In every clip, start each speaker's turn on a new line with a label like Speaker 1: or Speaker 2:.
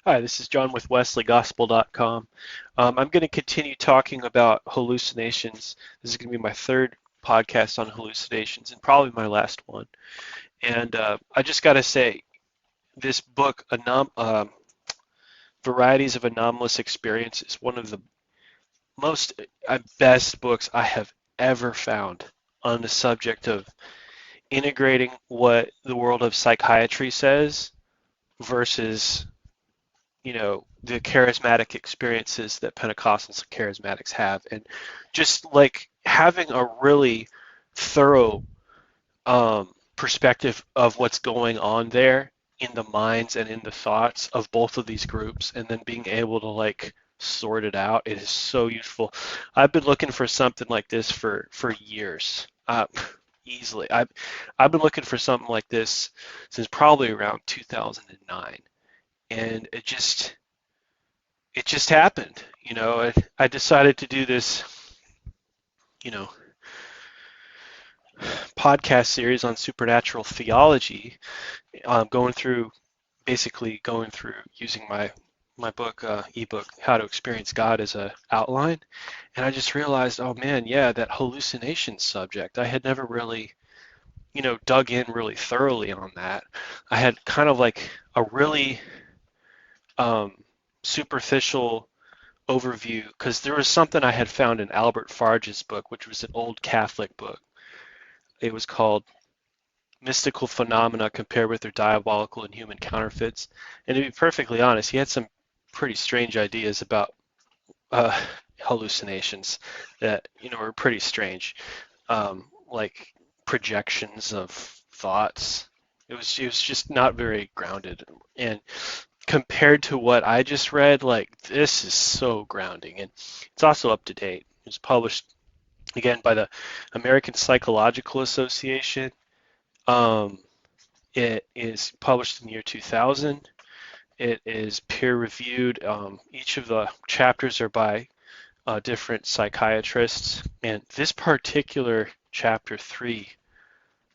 Speaker 1: Hi, this is John with WesleyGospel.com. I'm going to continue talking about hallucinations. This is going to be my third podcast on hallucinations and probably my last one. And I just got to say, this book, Varieties of Anomalous Experience, is one of the most best books I have ever found on the subject of integrating what the world of psychiatry says versus the charismatic experiences that Pentecostals and charismatics have, and just like having a really thorough perspective of what's going on there in the minds and in the thoughts of both of these groups, and then being able to like sort it out. It is so useful. I've been looking for something like this for years. Easily. I've been looking for something like this since probably around 2009, and it just happened. I decided to do this, you know, podcast series on supernatural theology, basically going through using my book, ebook, How to Experience God as a outline, and I just realized, oh man, yeah, that hallucination subject. I had never really, dug in really thoroughly on that. I had kind of like a really um, superficial overview because there was something I had found in Albert Farge's book, which was an old Catholic book. It was called Mystical Phenomena Compared with Their Diabolical and Human Counterfeits. And to be perfectly honest, he had some pretty strange ideas about uh, hallucinations that were pretty strange, like projections of thoughts. It was just not very grounded, and compared to what I just read, like this is so grounding, and it's also up to date. It was published again by the American Psychological Association. Um, it is published in the year 2000. It is peer reviewed. Each of the chapters are by different psychiatrists, and this particular chapter 3,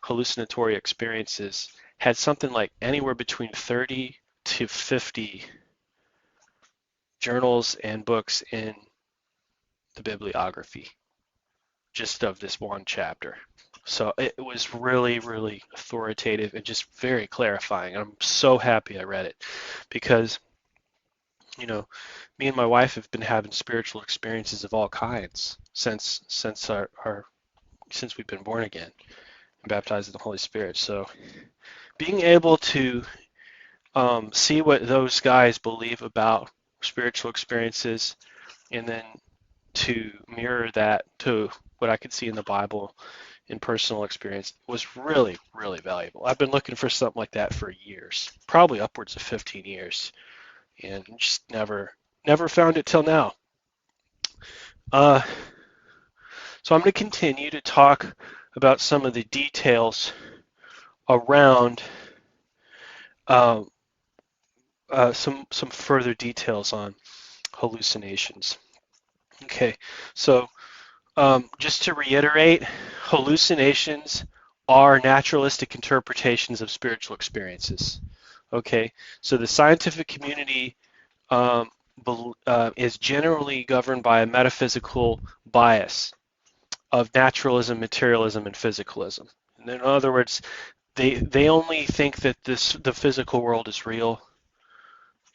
Speaker 1: hallucinatory experiences, had something like anywhere between 30 to 50 journals and books in the bibliography just of this one chapter. So it was really, really authoritative and just very clarifying. And I'm so happy I read it because, you know, me and my wife have been having spiritual experiences of all kinds since our since we've been born again and baptized in the Holy Spirit. So being able to see what those guys believe about spiritual experiences and then to mirror that to what I could see in the Bible in personal experience was really, really valuable. I've been looking for something like that for years, probably upwards of 15 years, and just never found it till now. Uh, so I'm going to continue to talk about some of the details around uh, some further details on hallucinations. Okay, so just to reiterate, hallucinations are naturalistic interpretations of spiritual experiences. Okay, so the scientific community um, is generally governed by a metaphysical bias of naturalism, materialism, and physicalism. And in other words, they only think that the physical world is real,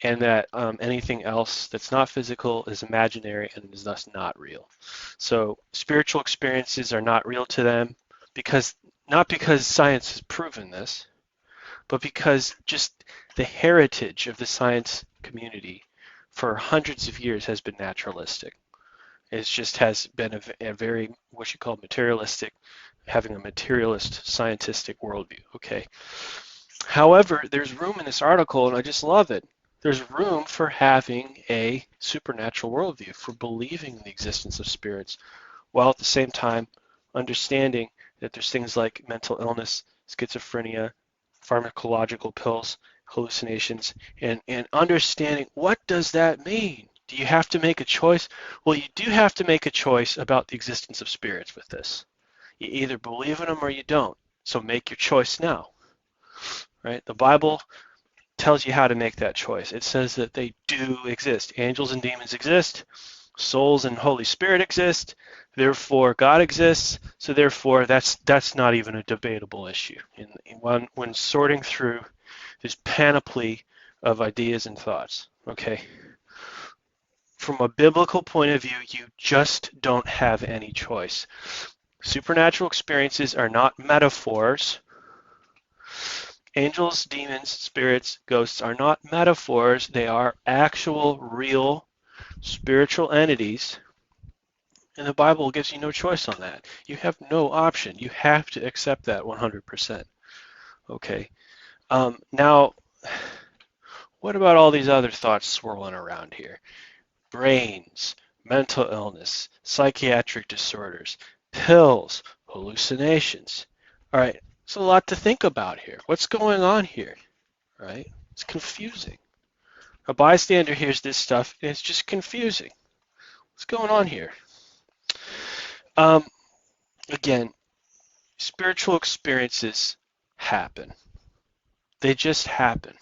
Speaker 1: and that anything else that's not physical is imaginary and is thus not real. So spiritual experiences are not real to them because not because science has proven this, but because just the heritage of the science community for hundreds of years has been naturalistic. It just has been a very what you call materialistic, having a materialist scientific worldview. Okay. However, there's room in this article, and I just love it. There's room for having a supernatural worldview, for believing in the existence of spirits, while at the same time understanding that there's things like mental illness, schizophrenia, pharmacological pills, hallucinations, and understanding what does that mean? Do you have to make a choice? Well, you do have to make a choice about the existence of spirits with this. You either believe in them or you don't. So make your choice now, right? The Bible tells you how to make that choice. It says that they do exist. Angels and demons exist. Souls and Holy Spirit exist. Therefore, God exists. So therefore, that's not even a debatable issue. When sorting through this panoply of ideas and thoughts, okay, from a biblical point of view, you just don't have any choice. Supernatural experiences are not metaphors. Angels, demons, spirits, ghosts are not metaphors. They are actual, real, spiritual entities. And the Bible gives you no choice on that. You have no option. You have to accept that 100%. Okay. Now, what about all these other thoughts swirling around here? Brains, mental illness, psychiatric disorders, pills, hallucinations. All right, it's a lot to think about here. What's going on here? Right? It's confusing. A bystander hears this stuff and it's just confusing. What's going on here? Again, spiritual experiences happen. They just happen.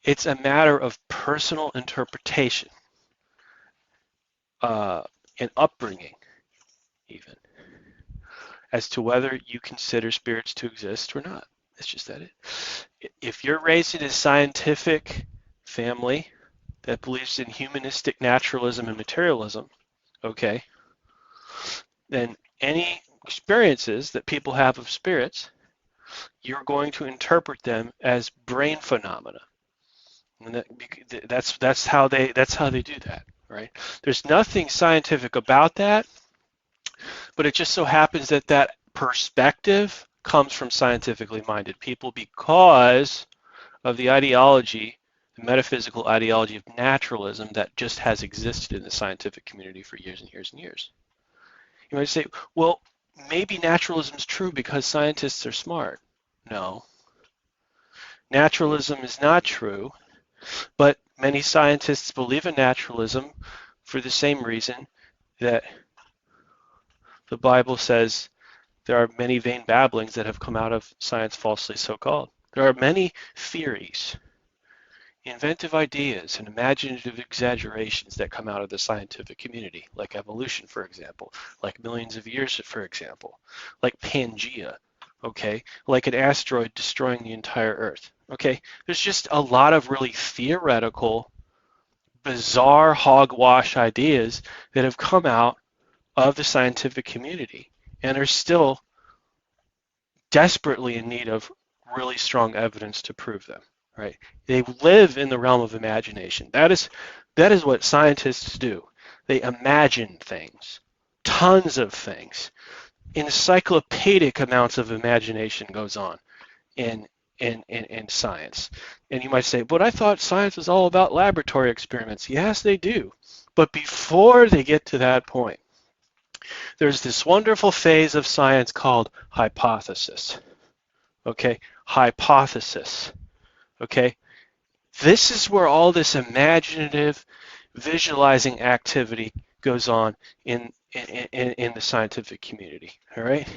Speaker 1: It's a matter of personal interpretation and upbringing, even, as to whether you consider spirits to exist or not. It's just that if you're raised in a scientific family that believes in humanistic naturalism and materialism, okay, then any experiences that people have of spirits, you're going to interpret them as brain phenomena. And that's how they do that, right? There's nothing scientific about that, but it just so happens that that perspective comes from scientifically minded people because of the ideology, the metaphysical ideology of naturalism that just has existed in the scientific community for years and years and years. You might say, well, maybe naturalism is true because scientists are smart. No. Naturalism is not true, but many scientists believe in naturalism for the same reason that the Bible says there are many vain babblings that have come out of science falsely so-called. There are many theories, inventive ideas, and imaginative exaggerations that come out of the scientific community, like evolution, for example, like millions of years, for example, like Pangea, okay, like an asteroid destroying the entire Earth, okay. There's just a lot of really theoretical, bizarre hogwash ideas that have come out of the scientific community and are still desperately in need of really strong evidence to prove them, right? They live in the realm of imagination. That is what scientists do. They imagine things, tons of things. Encyclopedic amounts of imagination goes on in science. And you might say, but I thought science was all about laboratory experiments. Yes, they do. But before they get to that point, there's this wonderful phase of science called hypothesis. Okay, hypothesis. Okay, this is where all this imaginative, visualizing activity goes on in the scientific community. All right,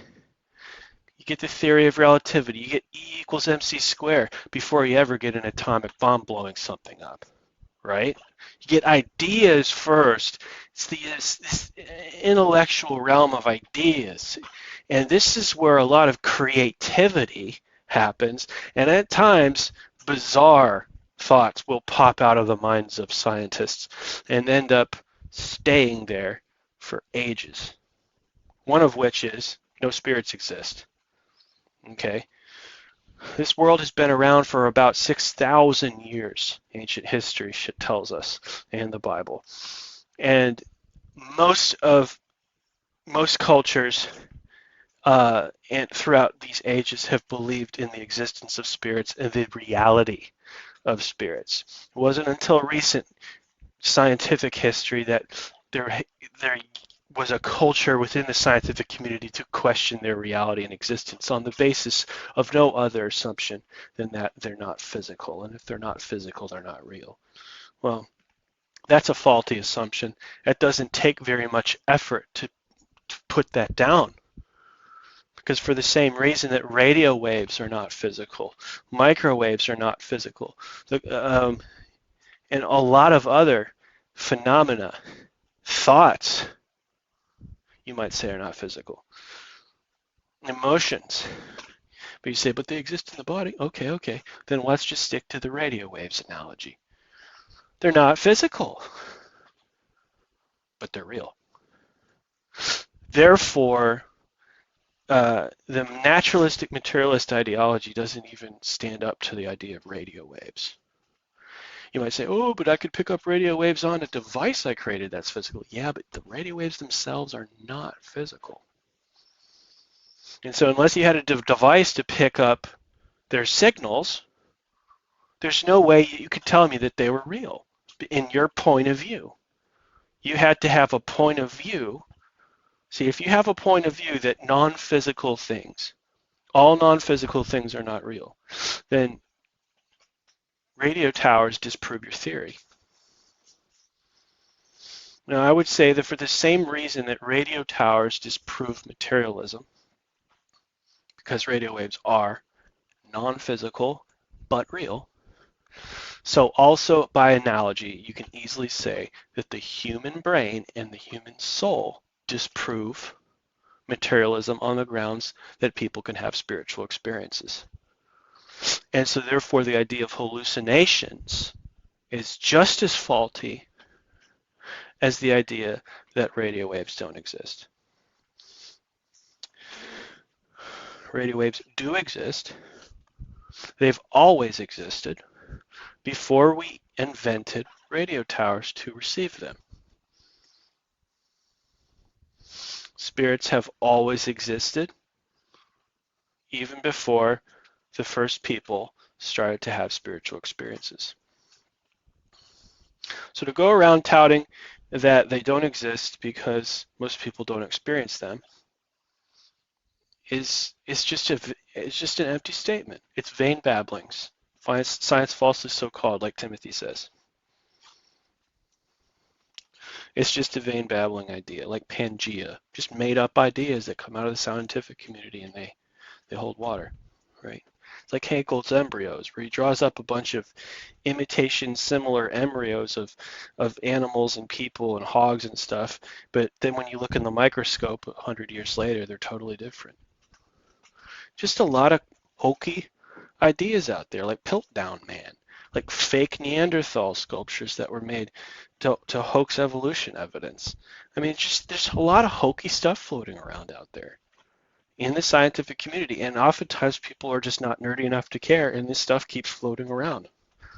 Speaker 1: you get the theory of relativity. You get E equals mc squared before you ever get an atomic bomb blowing something up. Right? You get ideas first. It's this intellectual realm of ideas. And this is where a lot of creativity happens. And at times, bizarre thoughts will pop out of the minds of scientists and end up staying there for ages. One of which is no spirits exist. Okay? This world has been around for about 6,000 years, ancient history tells us, and the Bible. And most cultures and throughout these ages have believed in the existence of spirits and the reality of spirits. It wasn't until recent scientific history that there was a culture within the scientific community to question their reality and existence on the basis of no other assumption than that they're not physical. And if they're not physical, they're not real. Well, that's a faulty assumption. It doesn't take very much effort to put that down, Because for the same reason that radio waves are not physical, microwaves are not physical, and a lot of other phenomena, thoughts, you might say, are not physical. Emotions. But you say, but they exist in the body. Okay. Then let's just stick to the radio waves analogy. They're not physical, but they're real. Therefore, the naturalistic materialist ideology doesn't even stand up to the idea of radio waves. You might say, oh, but I could pick up radio waves on a device I created that's physical. Yeah, but the radio waves themselves are not physical. And so unless you had a device to pick up their signals, there's no way you could tell me that they were real in your point of view. You had to have a point of view. See, if you have a point of view that non-physical things, all non-physical things are not real, then radio towers disprove your theory. Now, I would say that for the same reason that radio towers disprove materialism, because radio waves are non-physical but real, so also by analogy, you can easily say that the human brain and the human soul disprove materialism on the grounds that people can have spiritual experiences. And so therefore the idea of hallucinations is just as faulty as the idea that radio waves don't exist. Radio waves do exist. They've always existed before we invented radio towers to receive them. Spirits have always existed, even before the first people started to have spiritual experiences. So to go around touting that they don't exist because most people don't experience them is just an empty statement. It's vain babblings. Science falsely so called, like Timothy says. It's just a vain babbling idea, like Pangea, just made up ideas that come out of the scientific community and they hold water, right? It's like Haeckel's embryos, where he draws up a bunch of imitation similar embryos of animals and people and hogs and stuff, but then when you look in the microscope 100 years later, they're totally different. Just a lot of hokey ideas out there, like Piltdown Man, like fake Neanderthal sculptures that were made to hoax evolution evidence. I mean, there's a lot of hokey stuff floating around out there in the scientific community, and oftentimes people are just not nerdy enough to care, and this stuff keeps floating around.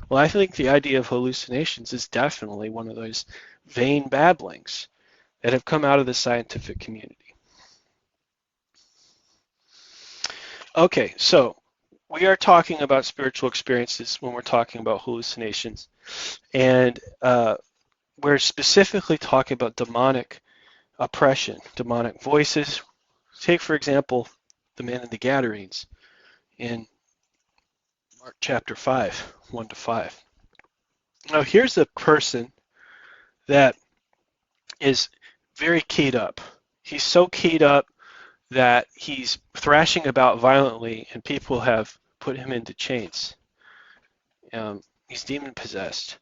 Speaker 1: Well, I think the idea of hallucinations is definitely one of those vain babblings that have come out of the scientific community. Okay, so we are talking about spiritual experiences when we're talking about hallucinations, and we're specifically talking about demonic oppression, demonic voices. Take, for example, the man in the Gadarenes in Mark chapter 5, 1-5. Now, here's a person that is very keyed up. He's so keyed up that he's thrashing about violently, and people have put him into chains. He's demon-possessed.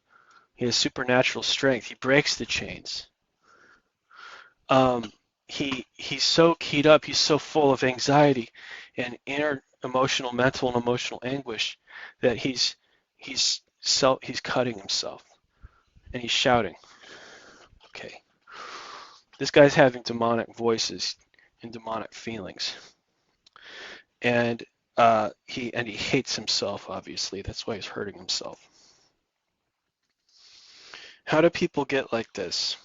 Speaker 1: He has supernatural strength. He breaks the chains. He's so keyed up. He's so full of anxiety and inner mental and emotional anguish that he's cutting himself, and he's shouting. Okay, this guy's having demonic voices and demonic feelings, and he hates himself. Obviously, that's why he's hurting himself. How do people get like this?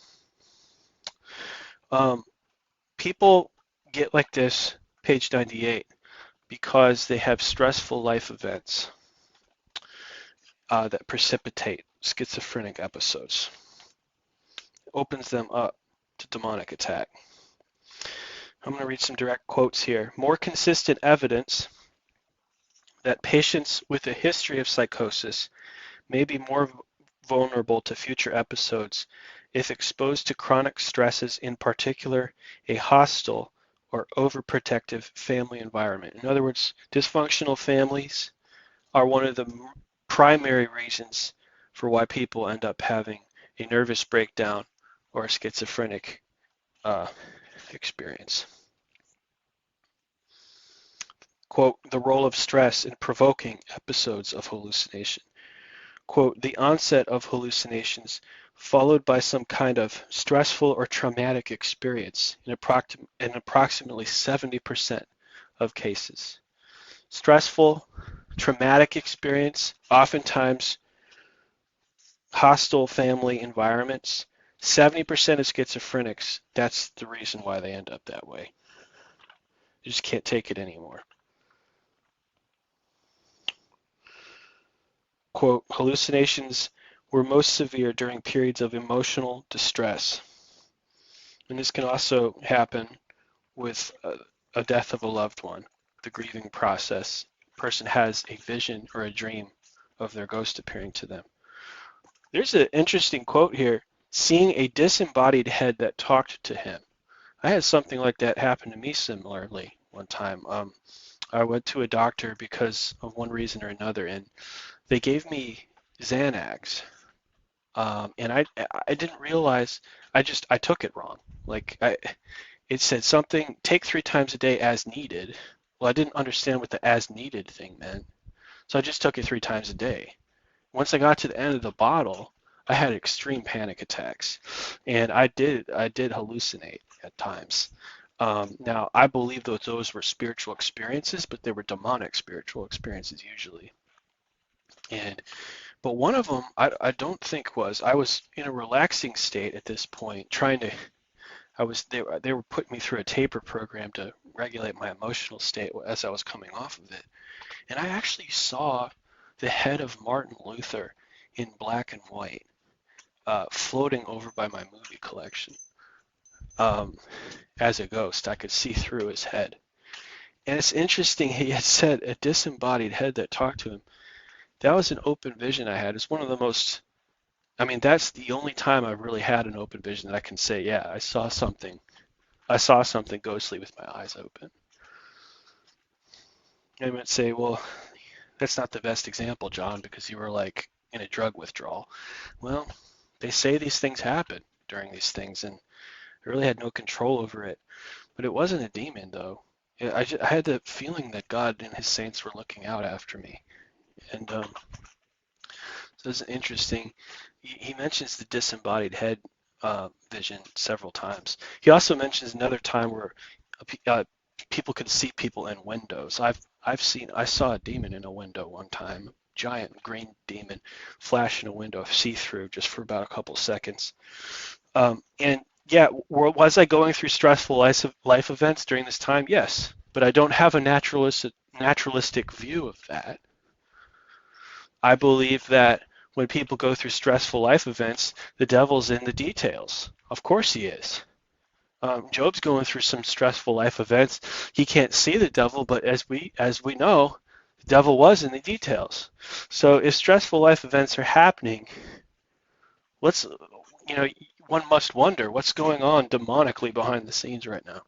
Speaker 1: People get like this, page 98, because they have stressful life events that precipitate schizophrenic episodes. It opens them up to demonic attack. I'm going to read some direct quotes here. More consistent evidence that patients with a history of psychosis may be more vulnerable to future episodes if exposed to chronic stresses, in particular a hostile or overprotective family environment. In other words, dysfunctional families are one of the primary reasons for why people end up having a nervous breakdown or a schizophrenic uh, experience. Quote, the role of stress in provoking episodes of hallucination. Quote, the onset of hallucinations followed by some kind of stressful or traumatic experience in approximately 70% of cases. Stressful, traumatic experience, oftentimes hostile family environments. 70% of schizophrenics, that's the reason why they end up that way. You just can't take it anymore. Quote, hallucinations were most severe during periods of emotional distress. And this can also happen with a death of a loved one, the grieving process. A person has a vision or a dream of their ghost appearing to them. There's an interesting quote here, seeing a disembodied head that talked to him. I had something like that happen to me similarly one time. I went to a doctor because of one reason or another, and they gave me Xanax. And I didn't realize, I took it wrong. It said something, take 3 times a day as needed. Well, I didn't understand what the as needed thing meant. So I just took it 3 times a day. Once I got to the end of the bottle, I had extreme panic attacks, and I did hallucinate at times. Now, I believe that those were spiritual experiences, but they were demonic spiritual experiences usually. But one of them, I don't think was. I was in a relaxing state at this point, they were putting me through a taper program to regulate my emotional state as I was coming off of it. And I actually saw the head of Martin Luther in black and white floating over by my movie collection as a ghost. I could see through his head. And it's interesting, he had said a disembodied head that talked to him. That was an open vision I had. It's one of the most, that's the only time I've really had an open vision that I can say, yeah, I saw something ghostly with my eyes open. I might say, well, that's not the best example, John, because you were like in a drug withdrawal. Well, they say these things happen during these things, and I really had no control over it. But it wasn't a demon, though. I had the feeling that God and his saints were looking out after me. And so it's interesting. He mentions the disembodied head vision several times. He also mentions another time where people could see people in windows. I saw a demon in a window one time, giant green demon flash in a window, see-through, just for about a couple seconds. And yeah, was I going through stressful life events during this time? Yes, but I don't have a naturalistic view of that. I believe that when people go through stressful life events, the devil's in the details. Of course he is. Job's going through some stressful life events. He can't see the devil, but as we know, the devil was in the details. So if stressful life events are happening, one must wonder what's going on demonically behind the scenes right now.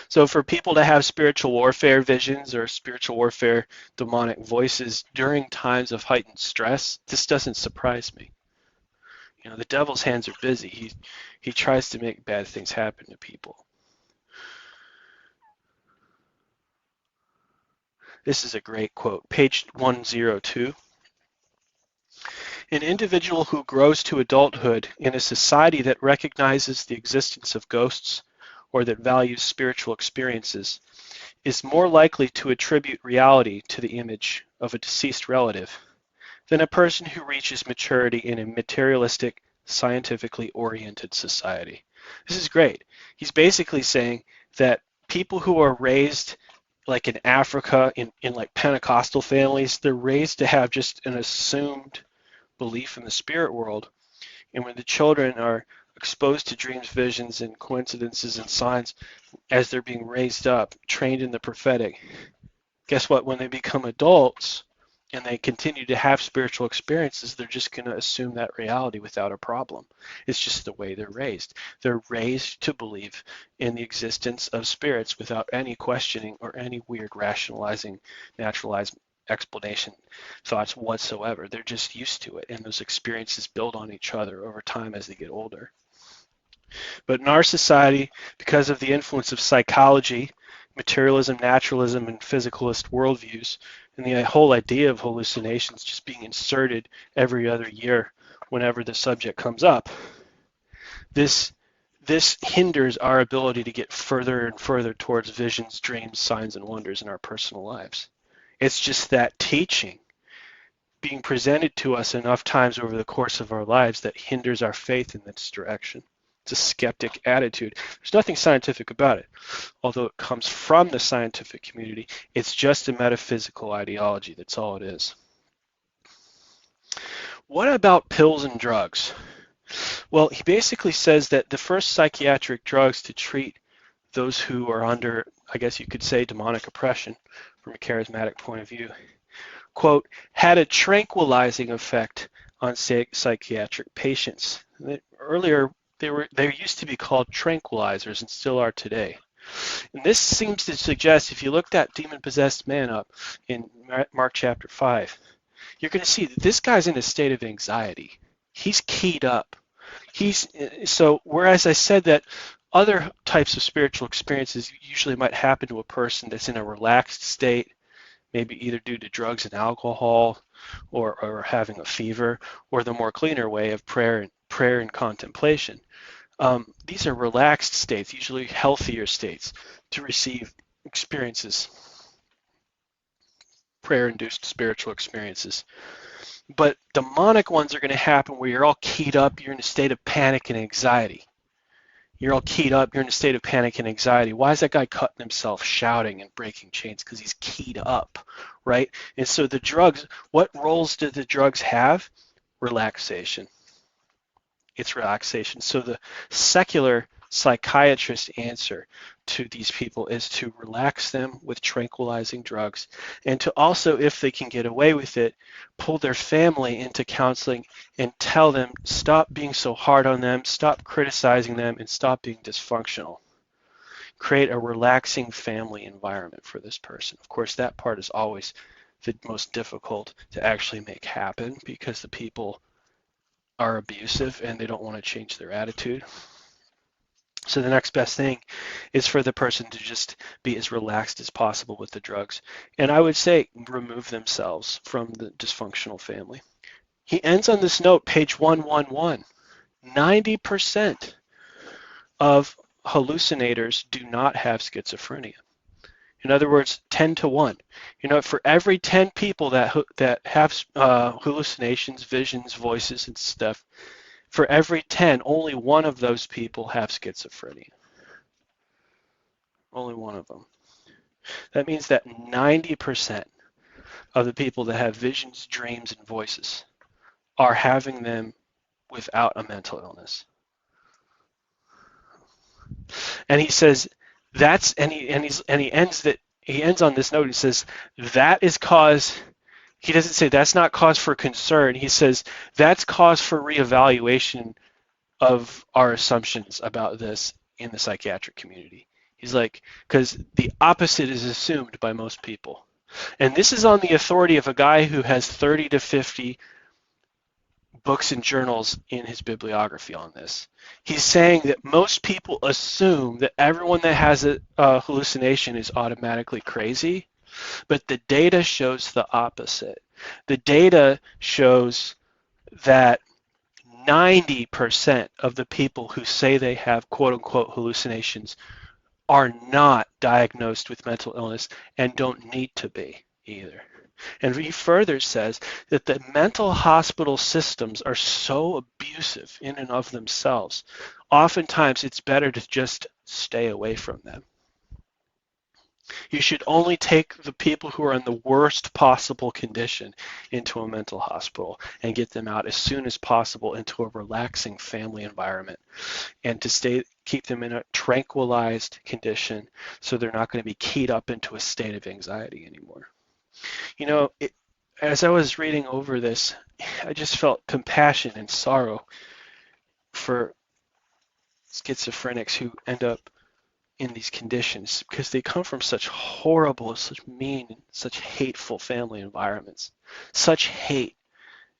Speaker 1: So for people to have spiritual warfare visions or spiritual warfare demonic voices during times of heightened stress, this doesn't surprise me. The devil's hands are busy. He tries to make bad things happen to people. This is a great quote, page 102. An individual who grows to adulthood in a society that recognizes the existence of ghosts or that values spiritual experiences is more likely to attribute reality to the image of a deceased relative than a person who reaches maturity in a materialistic, scientifically oriented society. This is great. He's basically saying that people who are raised like in Africa, in like Pentecostal families, they're raised to have just an assumed belief in the spirit world. And when the children are exposed to dreams, visions, and coincidences and signs as they're being raised up, trained in the prophetic, guess what? When they become adults, and they continue to have spiritual experiences, they're just going to assume that reality without a problem. It's just the way they're raised. They're raised to believe in the existence of spirits without any questioning or any weird rationalizing, naturalized explanation thoughts whatsoever. They're just used to it, and those experiences build on each other over time as they get older. But in our society, because of the influence of psychology, materialism, naturalism, and physicalist worldviews, and the whole idea of hallucinations just being inserted every other year whenever the subject comes up, this hinders our ability to get further and further towards visions, dreams, signs, and wonders in our personal lives. It's just that teaching being presented to us enough times over the course of our lives that hinders our faith in this direction. It's a skeptic attitude. There's nothing scientific about it. Although it comes from the scientific community, it's just a metaphysical ideology. That's all it is. What about pills and drugs? Well, he basically says that the first psychiatric drugs to treat those who are under, I guess you could say, demonic oppression from a charismatic point of view, quote, had a tranquilizing effect on psychiatric patients. Earlier, they used to be called tranquilizers and still are today. And this seems to suggest, if you look that demon-possessed man up in Mark chapter 5, you're going to see that this guy's in a state of anxiety. He's keyed up. So whereas I said that other types of spiritual experiences usually might happen to a person that's in a relaxed state, maybe either due to drugs and alcohol or having a fever, or the more cleaner way of prayer and contemplation. These are relaxed states, usually healthier states, to receive experiences, prayer-induced spiritual experiences. But demonic ones are going to happen where you're all keyed up, you're in a state of panic and anxiety. You're all keyed up, you're in a state of panic and anxiety. Why is that guy cutting himself, shouting and breaking chains? Because he's keyed up, right? And so the drugs, what roles do the drugs have? Relaxation. It's relaxation. So the secular psychiatrist answer to these people is to relax them with tranquilizing drugs, and to also, if they can get away with it, pull their family into counseling and tell them, stop being so hard on them, stop criticizing them, and stop being dysfunctional. Create a relaxing family environment for this person. Of course, that part is always the most difficult to actually make happen because the people are abusive and they don't want to change their attitude. So the next best thing is for the person to just be as relaxed as possible with the drugs. And I would say remove themselves from the dysfunctional family. He ends on this note, page 111. 90% of hallucinators do not have schizophrenia. In other words, 10 to 1. You know, for every 10 people that have hallucinations, visions, voices, and stuff, for every 10, only one of those people have schizophrenia. Only one of them. That means that 90% of the people that have visions, dreams, and voices are having them without a mental illness. And he says he ends on this note. He says that is cause. He doesn't say that's not cause for concern. He says that's cause for reevaluation of our assumptions about this in the psychiatric community. He's like, because the opposite is assumed by most people. And this is on the authority of a guy who has 30 to 50 books and journals in his bibliography on this. He's saying that most people assume that everyone that has a hallucination is automatically crazy, but the data shows the opposite. The data shows that 90% of the people who say they have quote-unquote hallucinations are not diagnosed with mental illness and don't need to be either. And he further says that the mental hospital systems are so abusive in and of themselves. Oftentimes, it's better to just stay away from them. You should only take the people who are in the worst possible condition into a mental hospital and get them out as soon as possible into a relaxing family environment, and to keep them in a tranquilized condition so they're not going to be keyed up into a state of anxiety anymore. You know, as I was reading over this, I just felt compassion and sorrow for schizophrenics who end up in these conditions because they come from such horrible, such mean, such hateful family environments. Such hate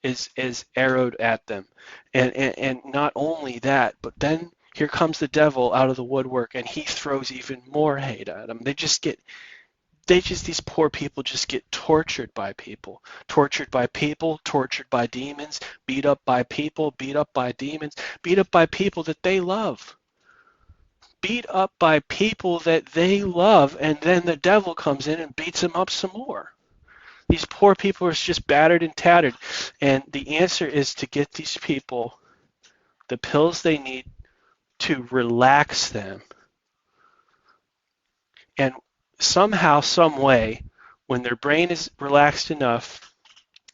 Speaker 1: is arrowed at them. And not only that, but then here comes the devil out of the woodwork and he throws even more hate at them. These poor people just get tortured by people, tortured by demons, beat up by people, beat up by demons, beat up by people that they love. Beat up by people that they love, and then the devil comes in and beats them up some more. These poor people are just battered and tattered, and the answer is to get these people the pills they need to relax them. And somehow, some way, when their brain is relaxed enough,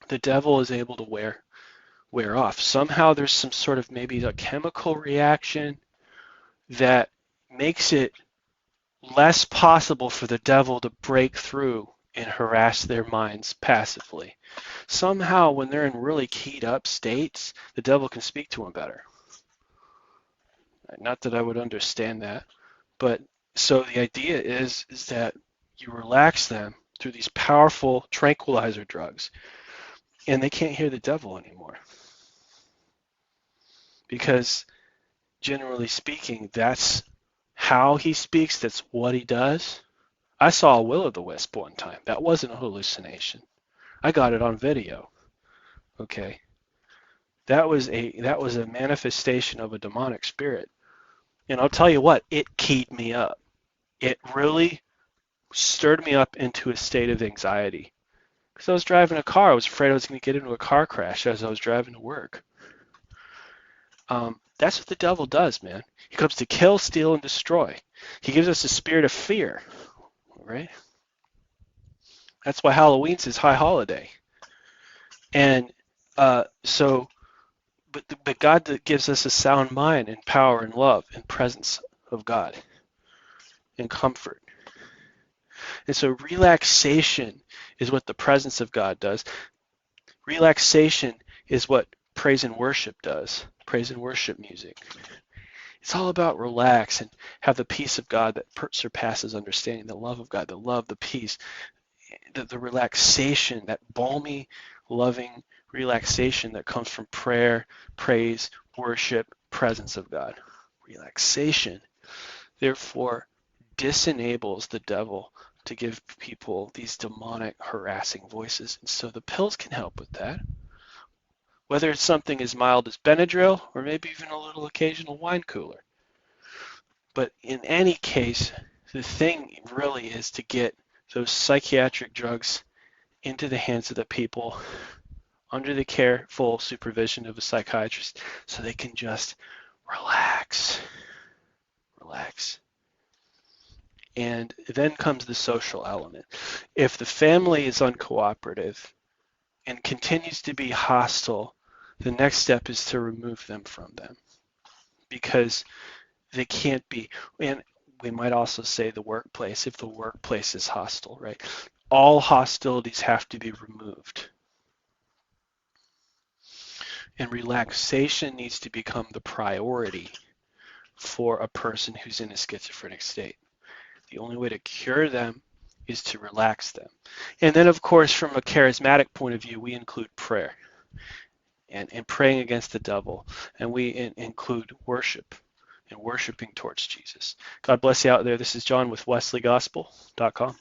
Speaker 1: the devil is able to wear off. Somehow there's some sort of maybe a chemical reaction that makes it less possible for the devil to break through and harass their minds passively. Somehow, when they're in really keyed up states, the devil can speak to them better. Not that I would understand that, but so the idea is that you relax them through these powerful tranquilizer drugs, and they can't hear the devil anymore. Because generally speaking, that's how he speaks, that's what he does. I saw a will-o'-the-wisp one time. That wasn't a hallucination. I got it on video. Okay. That was a manifestation of a demonic spirit. And I'll tell you what, it keyed me up. It really stirred me up into a state of anxiety. Because I was driving a car. I was afraid I was going to get into a car crash as I was driving to work. That's what the devil does, man. He comes to kill, steal, and destroy. He gives us a spirit of fear, right? That's why Halloween's his high holiday. And but God gives us a sound mind and power and love and presence of God and comfort. And so relaxation is what the presence of God does. Relaxation is what praise and worship does. Praise and worship music. It's all about relax and have the peace of God that surpasses understanding, the love of God, the love, the peace, the relaxation, that balmy, loving relaxation that comes from prayer, praise, worship, presence of God. Relaxation, therefore, disenables the devil to give people these demonic, harassing voices. And so the pills can help with that. Whether it's something as mild as Benadryl or maybe even a little occasional wine cooler. But in any case, the thing really is to get those psychiatric drugs into the hands of the people under the careful supervision of a psychiatrist so they can just relax. And then comes the social element. If the family is uncooperative and continues to be hostile, the next step is to remove them from them because they can't be. And we might also say the workplace, if the workplace is hostile, right? All hostilities have to be removed. And relaxation needs to become the priority for a person who's in a schizophrenic state. The only way to cure them is to relax them. And then, of course, from a charismatic point of view, we include prayer and praying against the devil. And we include worship and worshiping towards Jesus. God bless you out there. This is John with WesleyGospel.com.